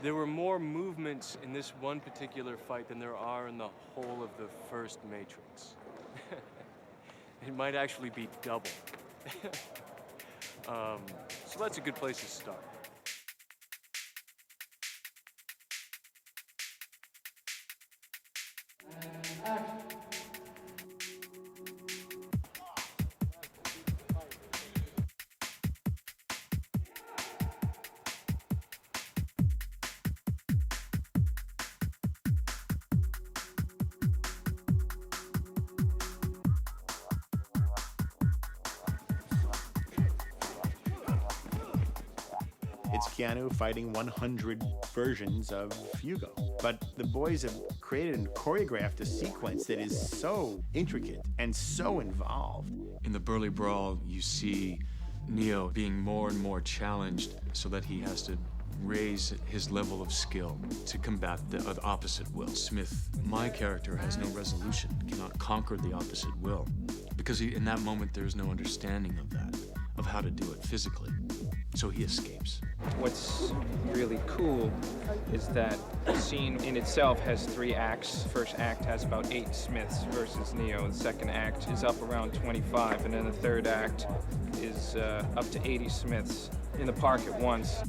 There were more movements in this one particular fight than there are in the whole of the first Matrix. It might actually be double. So that's a good place to start. It's Keanu fighting 100 versions of Hugo. But the boys have created and choreographed a sequence that is so intricate and so involved. In the Burly Brawl, you see Neo being more and more challenged so that he has to raise his level of skill to combat the opposite will. Smith, my character, has no resolution, cannot conquer the opposite will, because in that moment there's no understanding of that, of how to do it physically. So he escapes. What's really cool is that the scene in itself has 3 acts. First act has about 8 Smiths versus Neo. The second act is up around 25, and then the third act is up to 80 Smiths in the park at once.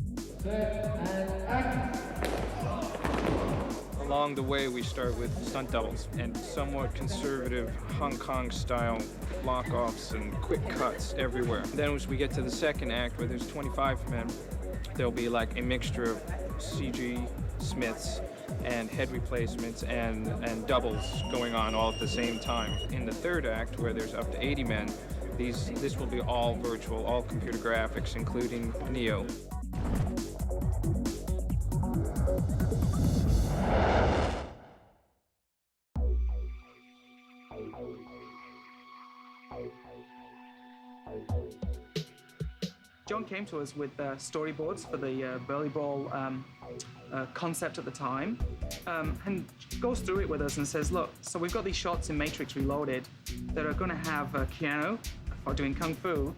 Along the way, we start with stunt doubles and somewhat conservative Hong Kong style block-offs and quick cuts everywhere. Then as we get to the second act, where there's 25 men, there'll be like a mixture of CG Smiths and head replacements and doubles going on all at the same time. In the third act, where there's up to 80 men, this will be all virtual, all computer graphics, including Neo. John came to us with storyboards for the Burly Brawl concept at the time, and goes through it with us and says, look, so we've got these shots in Matrix Reloaded that are going to have Keanu doing Kung Fu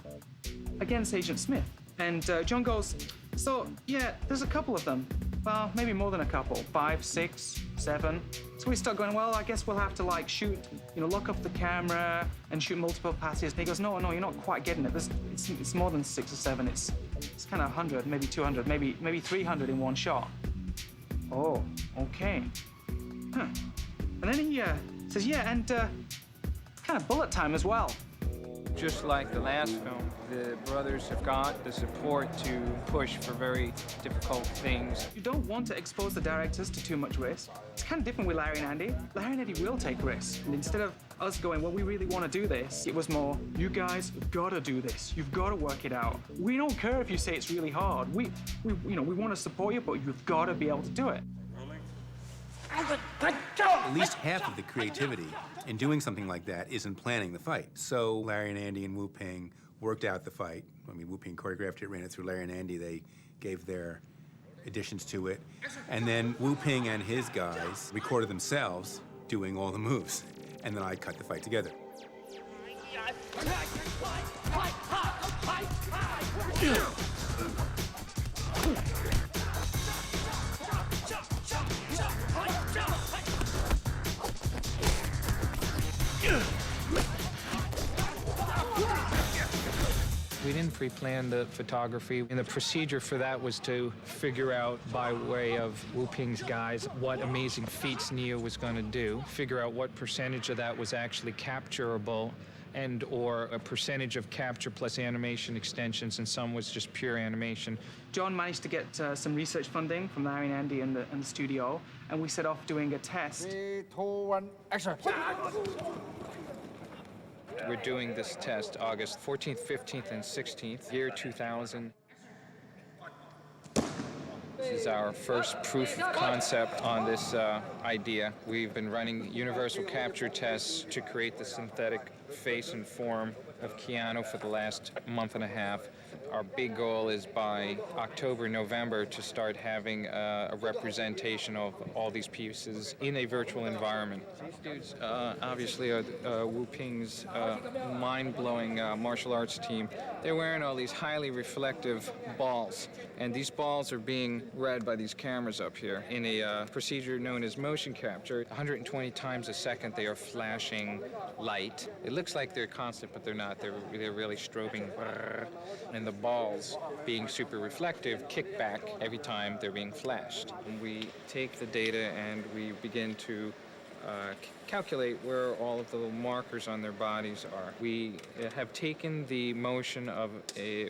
against Agent Smith. And John goes, so yeah, there's a couple of them. Well, maybe more than a couple, 5, 6, 7. So we start going, well, I guess we'll have to like shoot, lock up the camera and shoot multiple passes. And he goes, no, you're not quite getting it. It's more than 6 or 7. It's kind of 100, maybe 200, maybe 300 in one shot. Oh, okay. Huh. And then he says, yeah, and kind of bullet time as well. Just like the last film, the brothers have got the support to push for very difficult things. You don't want to expose the directors to too much risk. It's kind of different with Larry and Andy. Larry and Andy will take risks. And instead of us going, well, we really want to do this, it was more, you guys have got to do this. You've got to work it out. We don't care if you say it's really hard. We want to support you, but you've got to be able to do it. At least half of the creativity in doing something like that is in planning the fight. So Larry and Andy and Wu Ping worked out the fight. I mean, Wu Ping choreographed it, ran it through Larry and Andy. They gave their additions to it. And then Wu Ping and his guys recorded themselves doing all the moves. And then I cut the fight together. We didn't pre-plan the photography, and the procedure for that was to figure out, by way of Wu Ping's guys, what amazing feats Neo was going to do, figure out what percentage of that was actually capturable, and or a percentage of capture plus animation extensions, and some was just pure animation. John managed to get some research funding from Larry and Andy and the studio, and we set off doing a test. 3, 2, 1, action! We're doing this test August 14th, 15th, and 16th, year 2000. This is our first proof of concept on this idea. We've been running universal capture tests to create the synthetic face and form of Keanu for the last month and a half. Our big goal is by October, November to start having a representation of all these pieces in a virtual environment. These dudes obviously are Wu Ping's mind-blowing martial arts team. They're wearing all these highly reflective balls, and these balls are being read by these cameras up here in a procedure known as motion capture. 120 times a second they are flashing light. It looks like they're constant, but they're not. They're really strobing, and the balls, being super reflective, kick back every time they're being flashed. And we take the data and we begin to calculate where all of the little markers on their bodies are. We have taken the motion of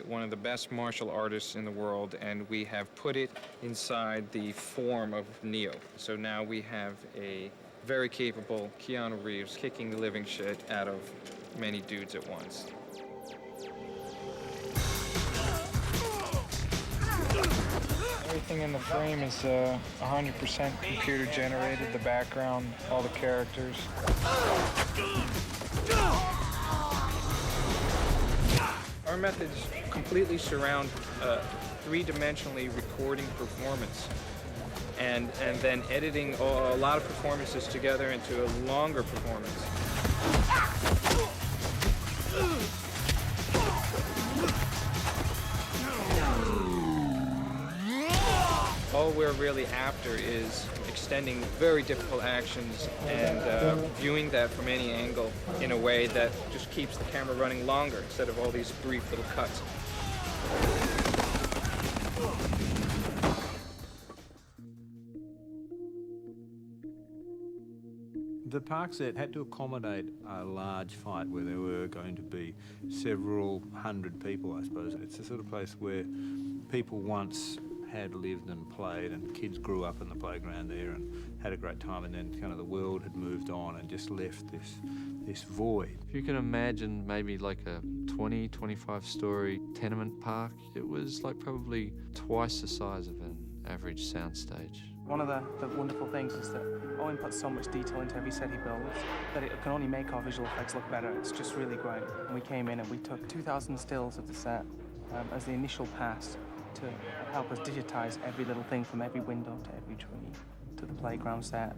one of the best martial artists in the world, and we have put it inside the form of Neo. So now we have a very capable Keanu Reeves kicking the living shit out of many dudes at once. Everything in the frame is 100% computer generated, the background, all the characters. Our methods completely surround three-dimensionally recording performance and then editing a lot of performances together into a longer performance. All we're really after is extending very difficult actions and viewing that from any angle in a way that just keeps the camera running longer instead of all these brief little cuts. The park set had to accommodate a large fight where there were going to be several hundred people, I suppose. It's the sort of place where people once had lived and played, and kids grew up in the playground there and had a great time, and then kind of the world had moved on and just left this void. If you can imagine maybe like a 20, 25-story tenement park, it was like probably twice the size of an average soundstage. One of the wonderful things is that Owen puts so much detail into every set he builds that it can only make our visual effects look better. It's just really great. And we came in and we took 2,000 stills of the set as the initial pass to help us digitize every little thing from every window to every tree to the playground set.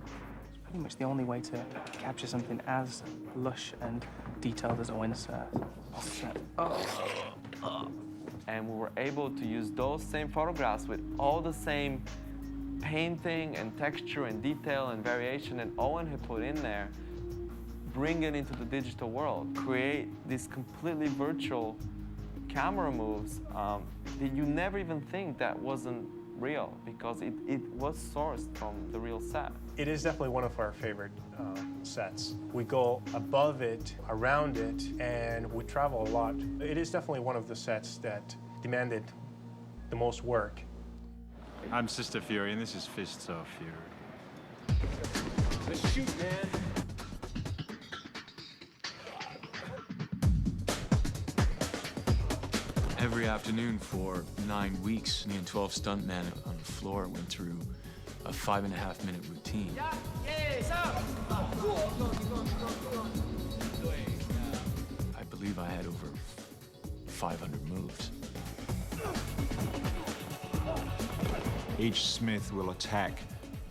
It's pretty much the only way to capture something as lush and detailed as Owen's set. And we were able to use those same photographs with all the same painting and texture and detail and variation that Owen had put in there, bring it into the digital world, create these completely virtual camera moves that you never even think that wasn't real, because it was sourced from the real set. It is definitely one of our favorite sets. We go above it, around it, and we travel a lot. It is definitely one of the sets that demanded the most work. I'm Sister Fury, and this is Fists of Fury. Let's shoot, man. Every afternoon for 9 weeks, me and 12 stuntmen on the floor went through a 5.5-minute routine. I believe I had over 500 moves. Each Smith will attack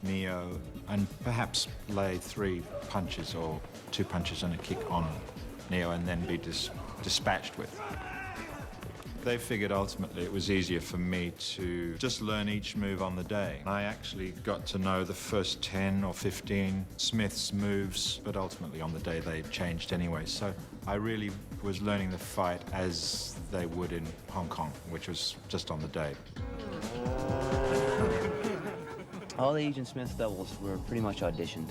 Neo and perhaps lay 3 punches or 2 punches and a kick on Neo and then be dispatched with. They figured ultimately it was easier for me to just learn each move on the day. I actually got to know the first 10 or 15 Smith's moves, but ultimately on the day they changed anyway. So I really was learning the fight as they would in Hong Kong, which was just on the day. All the Agent Smith doubles were pretty much auditioned.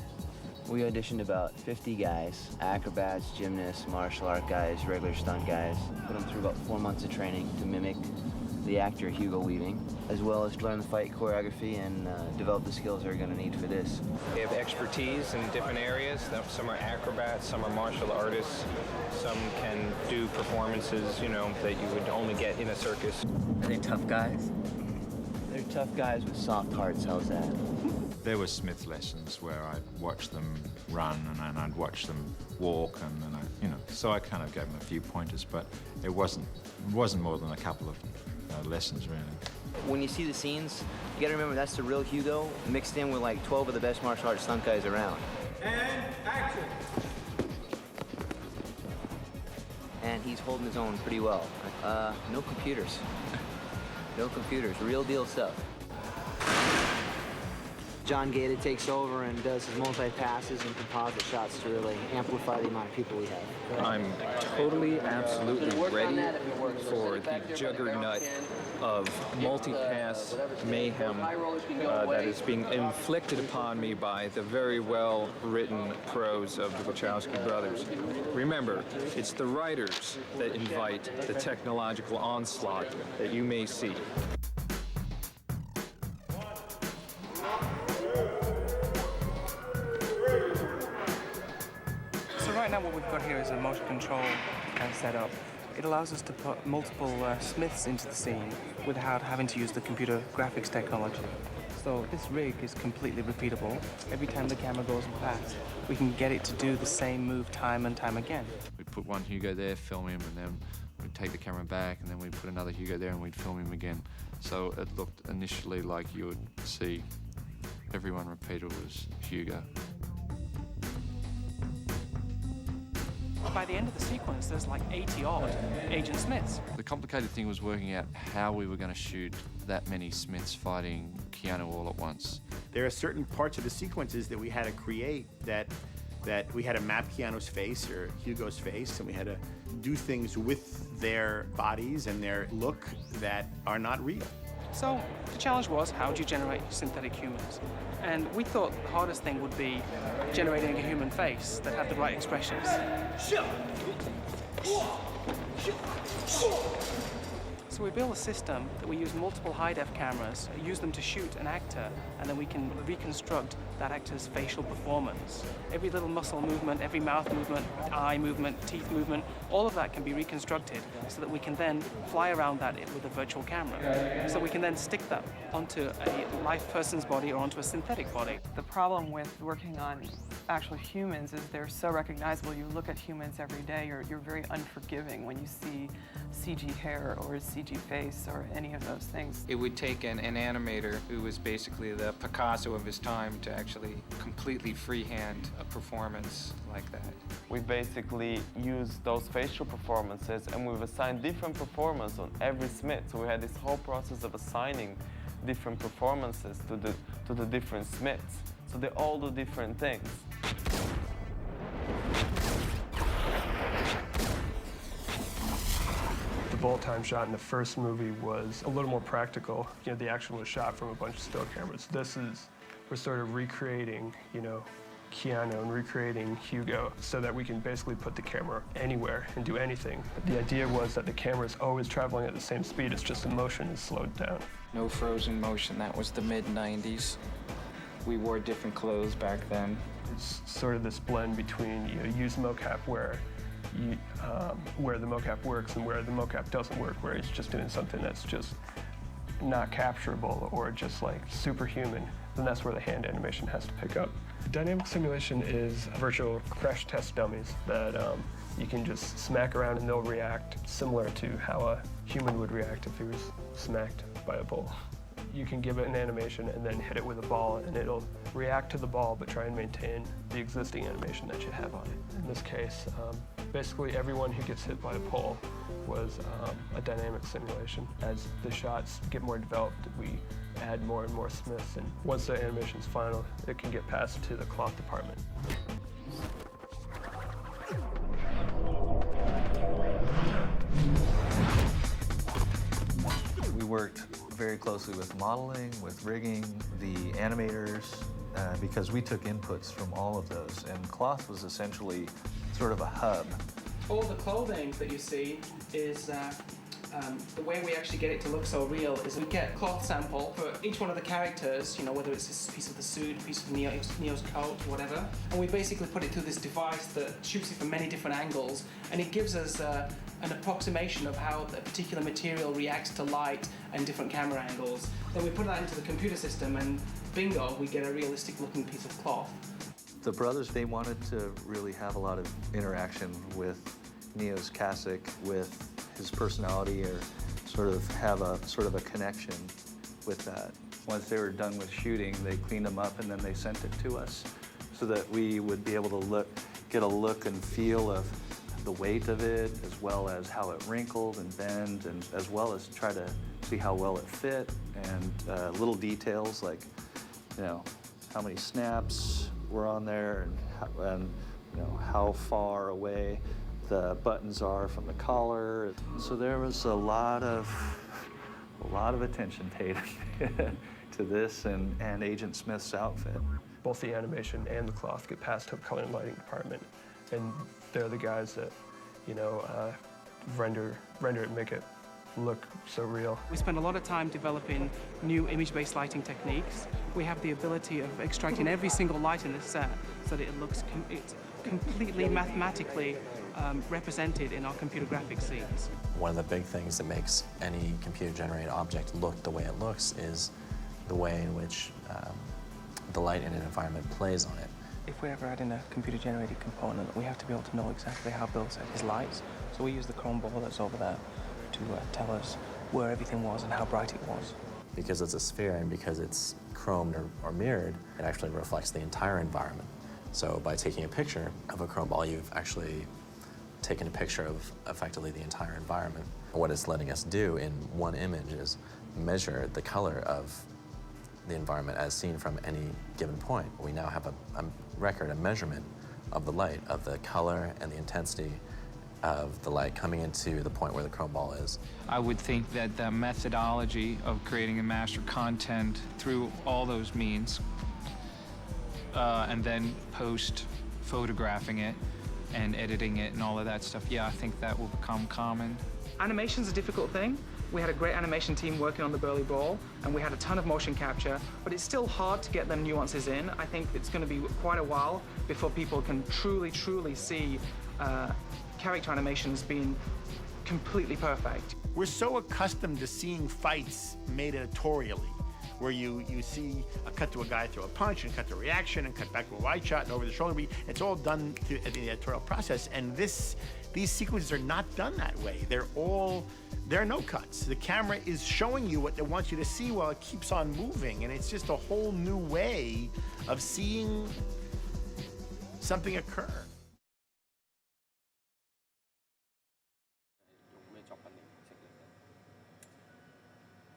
We auditioned about 50 guys, acrobats, gymnasts, martial art guys, regular stunt guys. Put them through about 4 months of training to mimic the actor Hugo Weaving, as well as learn the fight choreography and develop the skills they're going to need for this. They have expertise in different areas. Some are acrobats, some are martial artists, some can do performances, you know, that you would only get in a circus. Are they tough guys? They're Tough guys with soft hearts, how's that? There were Smith lessons where I'd watch them run and then I'd watch them walk and then so I kind of gave them a few pointers, but it wasn't more than a couple of lessons really. When you see the scenes, you gotta remember that's the real Hugo mixed in with like 12 of the best martial arts stunt guys around. And action. And he's holding his own pretty well. No computers. No computers, real deal stuff. John Gaeta takes over and does his multi-passes and composite shots to really amplify the amount of people we have. I'm totally, absolutely ready for the juggernaut of multi-pass mayhem that is being inflicted upon me by the very well-written prose of the Wachowski brothers. Remember, it's the writers that invite the technological onslaught that you may see. So right now what we've got here is a motion control setup. It allows us to put multiple Smiths into the scene without having to use the computer graphics technology. So this rig is completely repeatable. Every time the camera goes past, we can get it to do the same move time and time again. We'd put one Hugo there, film him, and then we'd take the camera back, and then we'd put another Hugo there and we'd film him again. So it looked initially like you would see everyone repeated was Hugo. By the end of the sequence, there's like 80-odd Agent Smiths. The complicated thing was working out how we were going to shoot that many Smiths fighting Keanu all at once. There are certain parts of the sequences that we had to create that we had to map Keanu's face or Hugo's face, and we had to do things with their bodies and their look that are not real. So the challenge was, how do you generate synthetic humans? And we thought the hardest thing would be generating a human face that had the right expressions. So we built a system that we use multiple high-def cameras, use them to shoot an actor, and then we can reconstruct that actor's facial performance. Every little muscle movement, every mouth movement, eye movement, teeth movement, all of that can be reconstructed so that we can then fly around that with a virtual camera. So we can then stick that onto a live person's body or onto a synthetic body. The problem with working on actual humans is they're so recognizable. You look at humans every day, you're very unforgiving when you see CG hair or a CG face or any of those things. It would take an animator who was basically the Picasso of his time to actually completely freehand a performance like that. We basically used those facial performances and we've assigned different performances on every Smith. So we had this whole process of assigning different performances to the different Smiths. So they all do different things. The bullet time shot in the first movie was a little more practical. You know, the action was shot from a bunch of still cameras. We're sort of recreating, Keanu and recreating Hugo so that we can basically put the camera anywhere and do anything. But the idea was that the camera is always traveling at the same speed, it's just the motion is slowed down. No frozen motion, that was the mid-90s. We wore different clothes back then. It's sort of this blend between use mocap where the mocap works and where the mocap doesn't work, where it's just doing something that's just not capturable or just like superhuman, then that's where the hand animation has to pick up. Dynamic simulation is virtual crash test dummies that you can just smack around and they'll react similar to how a human would react if he was smacked by a bull. You can give it an animation and then hit it with a ball and it'll react to the ball but try and maintain the existing animation that you have on it. In this case, basically everyone who gets hit by a pole was a dynamic simulation. As the shots get more developed, we add more and more Smiths, and once the animation's final, it can get passed to the cloth department. We worked very closely with modeling, with rigging, the animators, because we took inputs from all of those, and cloth was essentially sort of a hub. All the clothing that you see is the way we actually get it to look so real is we get a cloth sample for each one of the characters, you know, whether it's a piece of the suit, a piece of Neo's coat, whatever, and we basically put it through this device that shoots it from many different angles, and it gives us an approximation of how a particular material reacts to light and different camera angles. Then we put that into the computer system, and bingo, we get a realistic looking piece of cloth. The brothers, they wanted to really have a lot of interaction with Neo's cassock, with his personality, or sort of have a connection with that. Once they were done with shooting, they cleaned them up and then they sent it to us so that we would be able to get a look and feel of the weight of it, as well as how it wrinkled and bent, and as well as try to see how well it fit, and little details like, you know, how many snaps were on there, and you know, how far away the buttons are from the collar. So there was a lot of attention paid to this and Agent Smith's outfit. Both the animation and the cloth get passed to a color and lighting department, and they're the guys that, you know, render it and make it look so real. We spend a lot of time developing new image-based lighting techniques. We have the ability of extracting every single light in the set so that it looks it's completely mathematically represented in our computer graphics scenes. One of the big things that makes any computer-generated object look the way it looks is the way in which the light in an environment plays on it. If we're ever adding a computer-generated component, we have to be able to know exactly how Bill set his lights. So we use the chrome ball that's over there to tell us where everything was and how bright it was. Because it's a sphere and because it's chromed or mirrored, it actually reflects the entire environment. So by taking a picture of a chrome ball, you've actually taken a picture of effectively the entire environment. What it's letting us do in one image is measure the color of the environment as seen from any given point. We now have a record, a measurement of the light, of the color and the intensity of the light coming into the point where the chrome ball is. I would think that the methodology of creating and master content through all those means, and then post-photographing it and editing it and all of that stuff, yeah, I think that will become common. Animation's a difficult thing. We had a great animation team working on the Burly Brawl, and we had a ton of motion capture, but it's still hard to get them nuances in. I think it's going to be quite a while before people can truly see character animations being completely perfect. We're so accustomed to seeing fights made editorially, where you see a cut to a guy throw a punch, and cut to a reaction, and cut back to a wide shot, and over the shoulder beat. It's all done through the editorial process, and these sequences are not done that way. There are no cuts. The camera is showing you what it wants you to see while it keeps on moving, and it's just a whole new way of seeing something occur.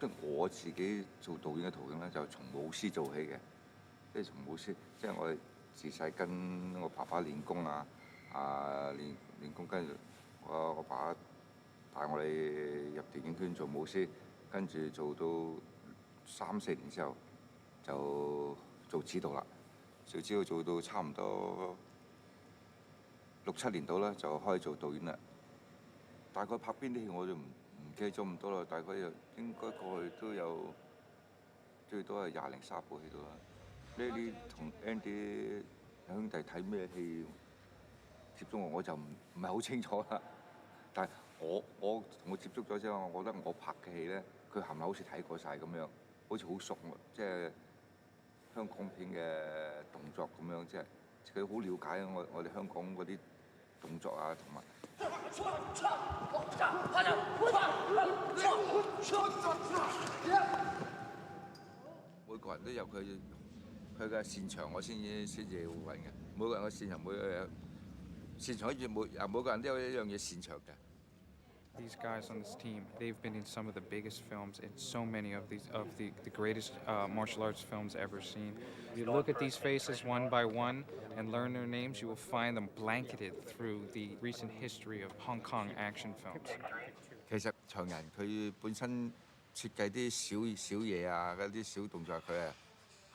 I 自己做導演嘅途徑咧，就從舞獅做起嘅，即係從舞獅，即係我自細跟我爸爸練功啊，練功，跟住我爸帶我哋入電影圈做舞獅，跟住做到3、4年之後就做指導啦，做到差唔多6、7年到啦，就開始做導演啦。大概拍邊啲戲我就唔記得咗咁多啦，大概應該過去都有最多係20零30部戲到啦。你同 Andy 兄弟睇咩戲接觸我就唔係好清楚啦。但係我同佢接觸咗之後，我覺得我拍嘅戲咧，佢係咪好似睇過晒咁樣，好似好熟，即係香港片嘅動作咁樣，即係佢好了解我哋香港嗰啲動作啊，同埋。每個人都有佢嘅擅長，我先至會揾嘅。每個人嘅擅長，每個人都有一樣嘢擅長嘅。These guys on this team, they've been in some of the biggest films in so many of the greatest martial arts films ever seen. If you look at these faces one by one and learn their names, you will find them blanketed through the recent history of Hong Kong action films. 其實長人佢本身設計啲小嘢啊，嗰啲小動作佢係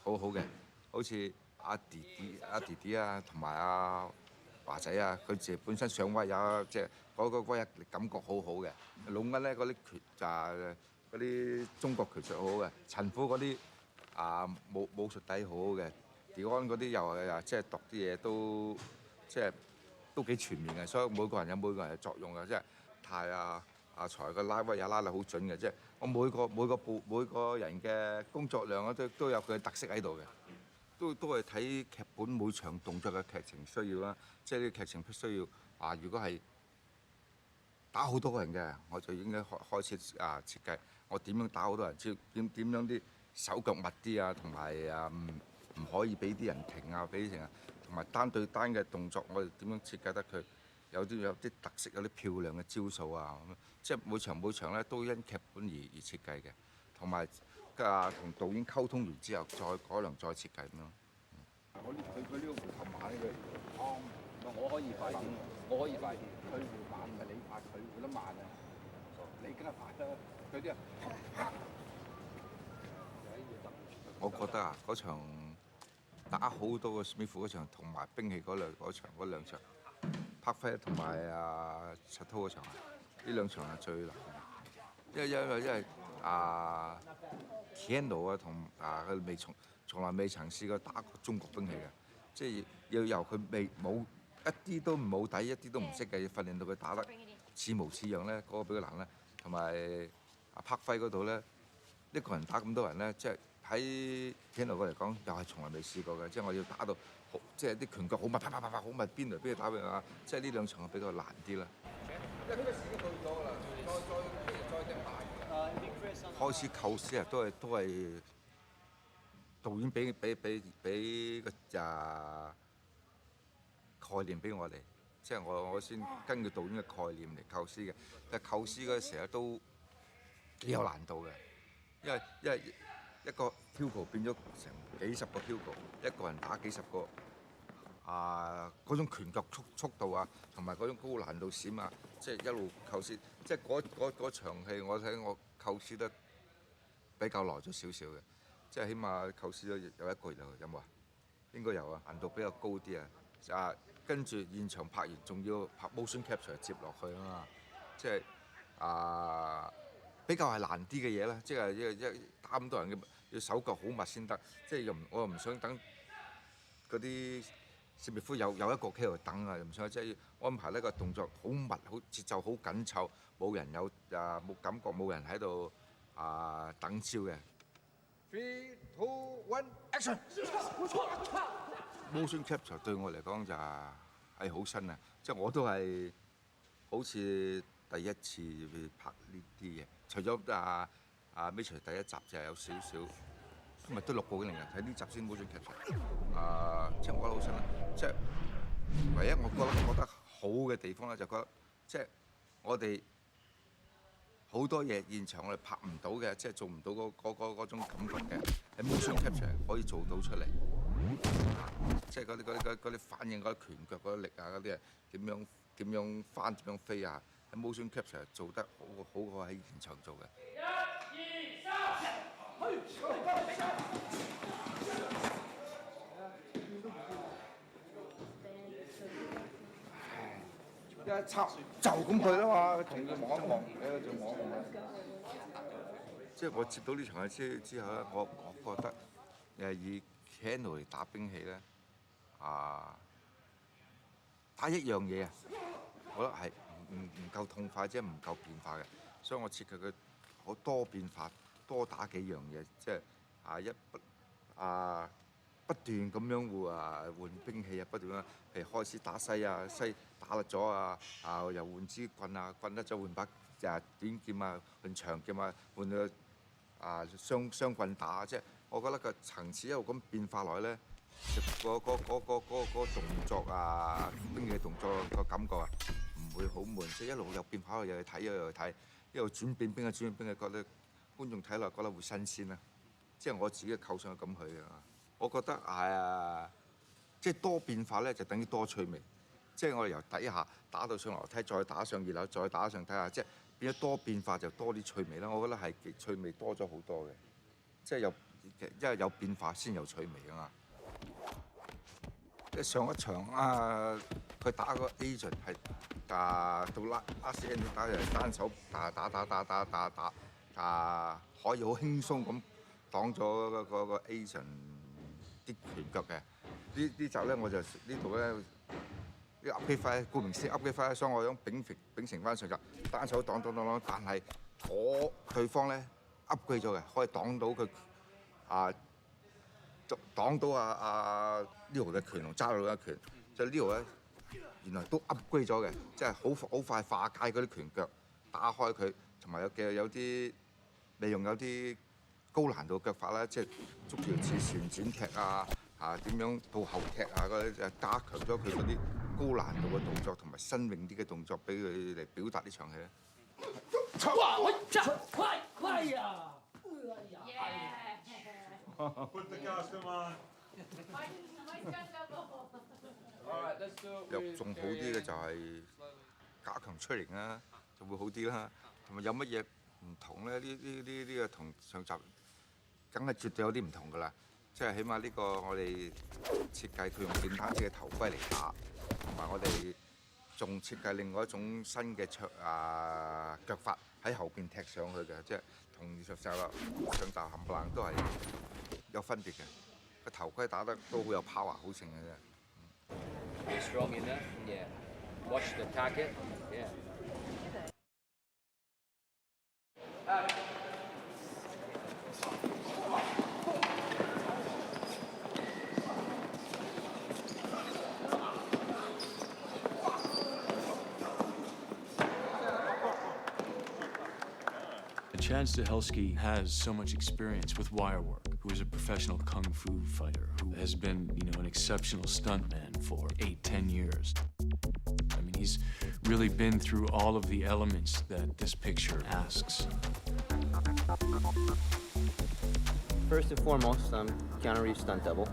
好好嘅，好似阿弟弟啊，同埋華仔啊，佢自己本身上位啊，即係嗰個威力感覺好好嘅。老恩咧嗰啲拳就嗰啲中國拳術好好嘅，陳虎嗰啲武術底好好嘅，迪安嗰啲又係即係讀啲嘢都即係都幾全面嘅，所以每個人有每個人嘅作用嘅，即係太財個拉威也拉得好準嘅，即係我每個人嘅工作量啊都有佢嘅特色喺度嘅。都係睇劇本每場動作嘅劇情需要啦，即係啲劇情需要如果係打好多個人嘅，我就應該開始設計我點樣打好多人，點樣啲手腳密啲啊，同埋唔可以俾啲人停啊，俾啲停啊，同埋單對單嘅動作，我哋點樣設計得佢有啲特色，有啲漂亮嘅招數啊，咁即係每場咧都因劇本而設計嘅，同埋。同導演溝通完之後，再改良再設計咁咯。佢呢個回頭慢呢個，我可以快啲，佢回慢唔係你快，佢回得慢啊！你梗係快啦，佢啲我覺得嗰場打好多個史密夫嗰場，同埋兵器嗰兩場，柏菲同埋石濤嗰場呢兩場係最難嘅，因為Keno 同佢從來未曾試過打過中國兵器嘅，即係要由佢冇一啲都冇底，一啲都唔識嘅，要訓練到佢打得似模似樣咧，嗰個比較難咧。同埋柏輝嗰度咧，一個人打咁多人咧，即係喺 Keno 嗰嚟講，又係從來未試過嘅，即係我要打到好，即係啲拳腳好密，啪好密，邊嚟邊去打邊啊！即係呢兩場比較難啲啦。因為時間到咗啦，再掟大。開始構思都係導演俾個概念俾我哋，即係我先根據導演嘅概念嚟構思嘅。但係構思嗰時候都幾有難度嘅，因為一個 Hugo 變咗成幾十個 Hugo， 一個人打幾十個嗰種拳腳速度啊，同埋嗰種高難度閃啊，即係一路構思，即係嗰場戲我睇我構思得比較耐咗少少嘅，即係起碼構思咗有1個月有冇啊？應該有啊，難度比較高啲啊！跟住現場拍完，仲要拍 motion capture 接落去啊嘛，即係比較係難啲嘅嘢啦，即係一打咁多人嘅要手腳好密先得，即係我又唔想等嗰啲史密夫有一個企喺度等啊，又唔想即係安排呢個動作好密，好節奏好緊湊，冇人冇感覺，冇人喺度等招嘅。3, 2, 1, action！ Motion capture 對我嚟講就係好新啊，即係我都係好似第一次去拍呢啲嘢，除咗Matрица 第一集就係有少少，因為都6部嘅人睇呢集先 motion capture，即係我覺得好新啊！即係唯一我覺得好嘅地方咧，就覺得即係我哋好多嘢現場我哋拍唔到嘅，即係做唔到嗰種感覺嘅，喺 motion capture 可以做到出嚟。即係嗰啲反應、嗰啲拳腳、嗰啲力啊、嗰啲啊點樣翻、點樣飛啊，喺 motion capture 做得好過喺現場做嘅。1、2、3，一插就咁去啦嘛，仲要望一望，仲望一望。即係我接到呢場戲之後咧，我覺得以 Keno 嚟打兵器咧，打一樣嘢啊，我覺得係唔夠痛快，即係唔夠變化嘅，所以我設計佢好多變化，多打幾樣嘢，即係不斷咁樣換兵器啊，不斷譬如開始打西打甩咗又換支棍棍甩咗換把短劍換長劍換個雙棍打，即係我覺得個層次一路咁變化落去咧，個動作兵器動作個感覺唔會好悶，即係一路有變化，又去睇又去睇，一路轉變兵器，覺得觀眾睇落覺得會新鮮啦。即係我自己嘅構想係咁去嘅。我覺得即係多變化咧，就等於多趣味。即係我哋由底下打到上樓梯，再打上2樓，再打上睇下，即係變咗多變化就多啲趣味啦。我覺得係趣味多咗好多嘅，即係因為有變化先有趣味啊嘛。即係上一場佢佢打個 agent 係到 last end 打就係單手打，可以好輕鬆咁擋咗個 agent 啲拳腳嘅。呢集咧我就呢度咧啲 upgrade 翻，顧名思 upgrade 翻，所以我想秉承翻上集單手擋，但係對方咧 upgrade 咗嘅，可以擋到佢擋到呢度嘅拳同揸到嘅拳，即係呢度咧原來都 upgrade 咗嘅，即係好快化解嗰啲拳腳，打開佢，同埋有啲利用有啲高難度腳法啦，即係捉住似旋轉踢點樣到後踢嗰啲，加強咗佢嗰啲高難度嘅動作同埋新穎啲嘅動作，俾佢嚟表達呢場戲咧。哇！我快呀！Put the costume on. 又仲好啲嘅就係加強出型啦，就會好啲啦。同埋有乜嘢唔同咧？呢個同上集梗係絕對有啲唔同㗎啦。即係起碼呢個我哋設計佢用電單車嘅頭盔嚟打，同埋我哋仲設計另外一種新嘅腳法喺後邊踢上去嘅，即係同上集冚唪唥都係有分別嘅。個頭盔打得都好有 power， 好勁嘅啫。You're strong enough, yeah. Watch the target, yeah. Chad Stahelski has so much experience with wire work, who is a professional kung fu fighter, who has been, an exceptional stuntman for 8-10 years. I mean, he's really been through all of the elements that this picture asks. First and foremost, I'm Keanu Reeves' stunt double.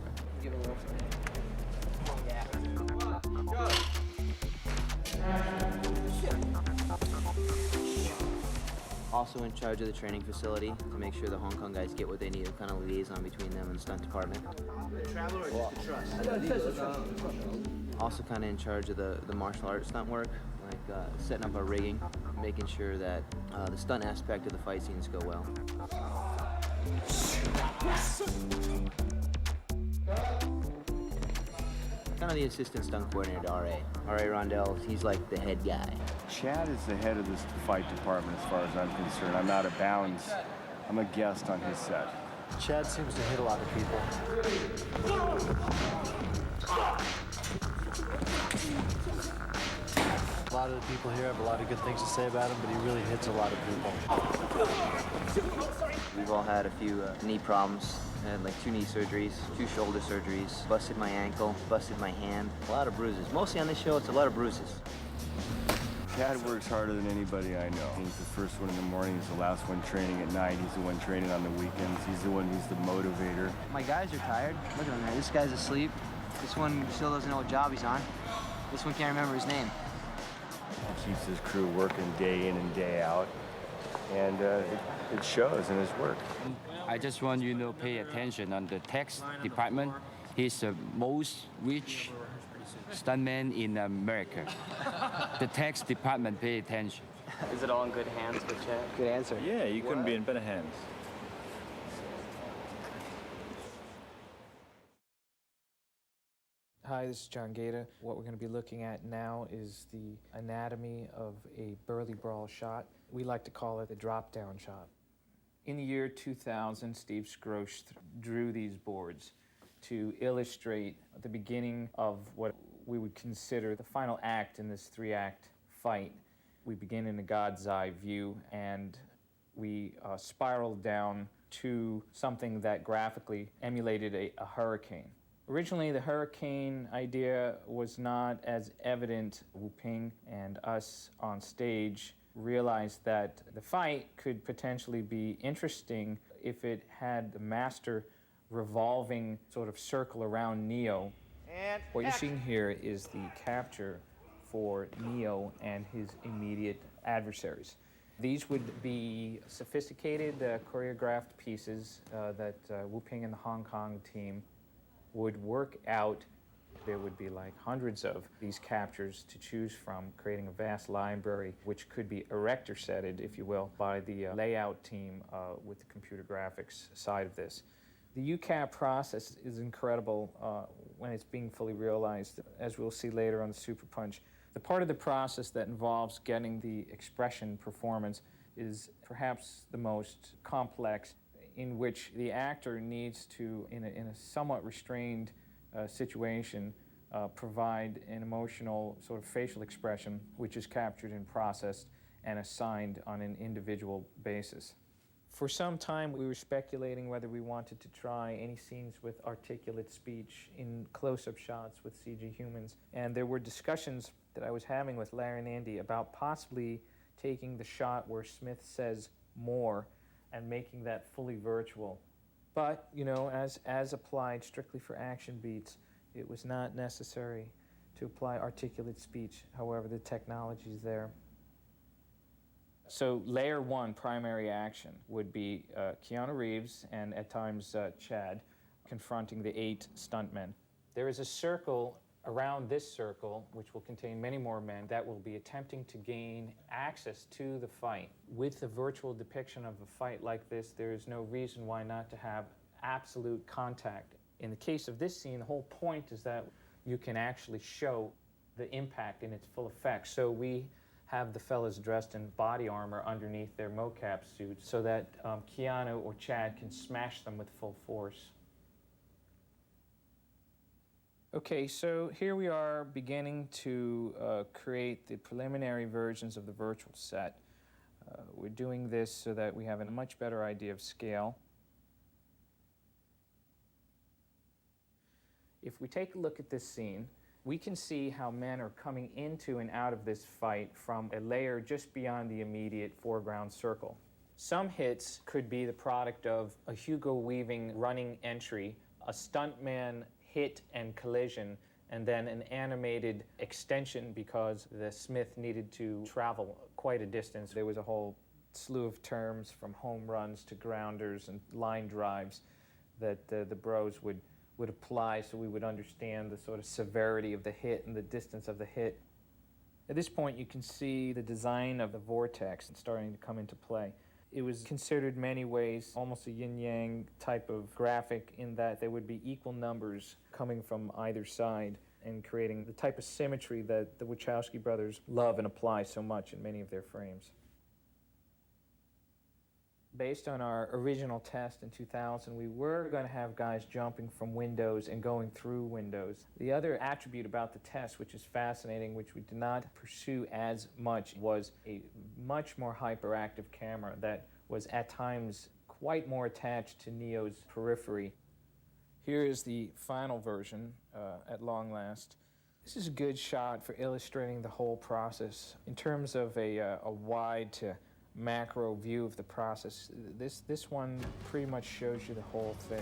Also in charge of the training facility to make sure the Hong Kong guys get what they need, kind of liaison between them and the stunt department. Also kind of in charge of the martial arts stunt work, like setting up our rigging, making sure that the stunt aspect of the fight scenes go well. Kind of the assistant stunt coordinator to R.A. R.A. Rondell, he's like the head guy. Chad is the head of this fight department as far as I'm concerned. I'm out of bounds. I'm a guest on his set. Chad seems to hit a lot of people. A lot of the people here have a lot of good things to say about him, but he really hits a lot of people. We've all had a few knee problems. I had like 2 knee surgeries, 2 shoulder surgeries, busted my ankle, busted my hand, a lot of bruises. Mostly on this show, it's a lot of bruises. Chad works harder than anybody I know. He's the first one in the morning, he's the last one training at night, he's the one training on the weekends, he's the one who's the motivator. My guys are tired. Look at him there. This guy's asleep. This one still doesn't know what job he's on. This one can't remember his name. He keeps his crew working day in and day out, and it shows in his work. I just want you to pay attention on the text department. He's the most rich stuntman in America. The text department pay attention. Is it all in good hands with Chad? Good answer. Yeah, you couldn't be in better hands. Hi, this is John Gaeta. What we're going to be looking at now is the anatomy of a burly brawl shot. We like to call it the drop-down shot. In the year 2000, Steve Skrosh drew these boards to illustrate the beginning of what we would consider the final act in this 3-act fight. We begin in a God's eye view, and we spiraled down to something that graphically emulated a hurricane. Originally, the hurricane idea was not as evident. Wu Ping and us on stage realized that the fight could potentially be interesting if it had the master revolving sort of circle around Neo. And what you're seeing here is the capture for Neo and his immediate adversaries. These would be sophisticated choreographed pieces that Wu Ping and the Hong Kong team would work out There would be like hundreds of these captures to choose from, creating a vast library which could be erector setted, if you will, by the layout team with the computer graphics side of this. The UCAP process is incredible when it's being fully realized, as we'll see later on the Super Punch. The part of the process that involves getting the expression performance is perhaps the most complex, in which the actor needs to, in a somewhat restrained situation, provide an emotional sort of facial expression which is captured and processed and assigned on an individual basis. For some time we were speculating whether we wanted to try any scenes with articulate speech in close-up shots with CG humans, and there were discussions that I was having with Larry and Andy about possibly taking the shot where Smith says more and making that fully virtual. But, you know, as applied strictly for action beats, it was not necessary to apply articulate speech. However, the technology is there. So layer one, primary action, would be Keanu Reeves and at times Chad confronting the 8 stuntmen. There is a circle around this circle, which will contain many more men, that will be attempting to gain access to the fight. With the virtual depiction of a fight like this, there is no reason why not to have absolute contact. In the case of this scene, the whole point is that you can actually show the impact in its full effect. So we have the fellas dressed in body armor underneath their mocap suits so that Keanu or Chad can smash them with full force. Okay, so here we are beginning to create the preliminary versions of the virtual set. We're doing this so that we have a much better idea of scale. If we take a look at this scene, we can see how men are coming into and out of this fight from a layer just beyond the immediate foreground circle. Some hits could be the product of a Hugo Weaving running entry, a stuntman hit and collision, and then an animated extension because the Smith needed to travel quite a distance. There was a whole slew of terms from home runs to grounders and line drives that the bros would apply so we would understand the sort of severity of the hit and the distance of the hit. At this point you can see the design of the vortex starting to come into play. It was considered many ways almost a yin-yang type of graphic in that there would be equal numbers coming from either side and creating the type of symmetry that the Wachowski brothers love and apply so much in many of their frames. Based on our original test in 2000, we were going to have guys jumping from windows and going through windows. The other attribute about the test, which is fascinating, which we did not pursue as much, was a much more hyperactive camera that was at times quite more attached to Neo's periphery. Here is the final version at long last. This is a good shot for illustrating the whole process. In terms of a wide to macro view of the process, this one pretty much shows you the whole thing.